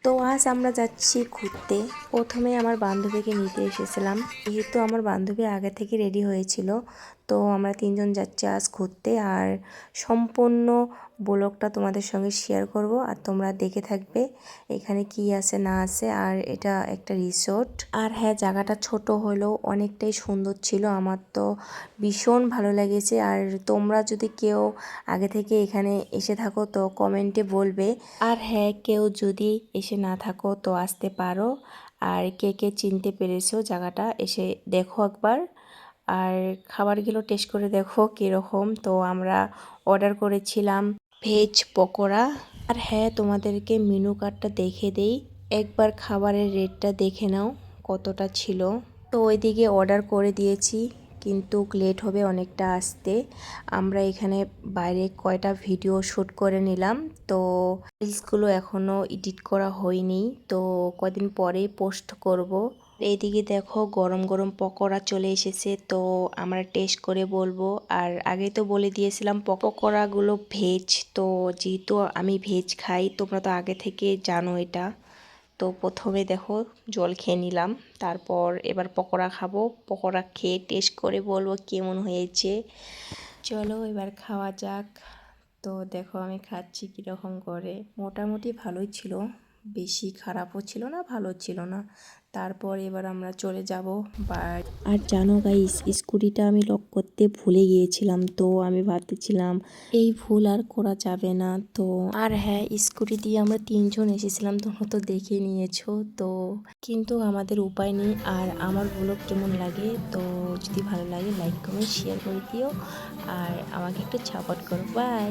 তো আজ আমরা যাচ্ছি ঘুরতে। প্রথমে আমার বান্ধবীকে নিতে এসেছিলাম, যেহেতু আমার বান্ধবী আগে থেকে রেডি হয়েছিল। তো আমরা তিনজন যাচ্ছি আজ ঘুরতে, আর সম্পূর্ণ ব্লগটা তোমাদের সঙ্গে শেয়ার করব, আর তোমরা দেখে থাকবে এখানে কি আছে না আছে। আর এটা একটা রিসোর্ট, আর হ্যাঁ, জায়গাটা ছোট হলেও অনেকটাই সুন্দর ছিল। আমার তো ভীষণ ভালো লেগেছে। আর তোমরা যদি কেউ আগে থেকে এখানে এসে থাকো তো কমেন্টে বলবে। আর হ্যাঁ, কেউ যদি এসে না থাকো তো আসতে পারো। আর কে কে চিনতে পেরেছো জায়গাটা, এসে দেখো একবার। আর খাবারগুলো টেস্ট করে দেখো কীরকম। তো আমরা অর্ডার করেছিলাম ভেজ পকোড়া। আর হ্যাঁ, তোমাদেরকে মেনু কার্ডটা দেখে দেই, একবার খাবারের রেটটা দেখে নাও কতটা ছিল। তো ওইদিকে অর্ডার করে দিয়েছি, কিন্তু লেট হবে অনেকটা আসতে। আমরা এখানে বাইরে কয়টা ভিডিও শ্যুট করে নিলাম। তো রিলসগুলো এখনও এডিট করা হয়নি, তো কদিন পরেই পোস্ট করব। এইদিকে দেখো গরম গরম পকোড়া চলে এসেছে, তো আমরা টেস্ট করে বলবো। আর আগে তো বলে দিয়েছিলাম পকোড়াগুলো ভেজ, তো যেহেতু আমি ভেজ খাই, তোমরা তো আগে থেকে জানো এটা। তো প্রথমে দেখো জল খেয়ে নিলাম, তারপর এবার পকোড়া খাবো। পকোড়া খেয়ে টেস্ট করে বলবো কেমন হয়েছে। চলো এবার খাওয়া যাক। তো দেখো আমি খাচ্ছি কীরকম করে। মোটামুটি ভালোই ছিল, বেশি খারাপও ছিল না, ভালো ছিল না। তারপর এবার আমরা চলে যাব বাড়ি। আর জানো গাইস, স্কুটিটা আমি লক করতে ভুলে গিয়েছিলাম, তো আমি ভাবতেছিলাম এই ভুল আর করা যাবে না। তো আর হ্যাঁ, স্কুটি দিয়ে আমরা তিনজন এসেছিলাম, তোমরা তো দেখে নিয়েছো। তো কিন্তু আমাদের উপায় নেই। আর আমার ব্লগ কেমন লাগে, তো যদি ভালো লাগে লাইক কমেন্ট শেয়ার করে দিও, আর আমাকে একটু সাপোর্ট করো। বাই।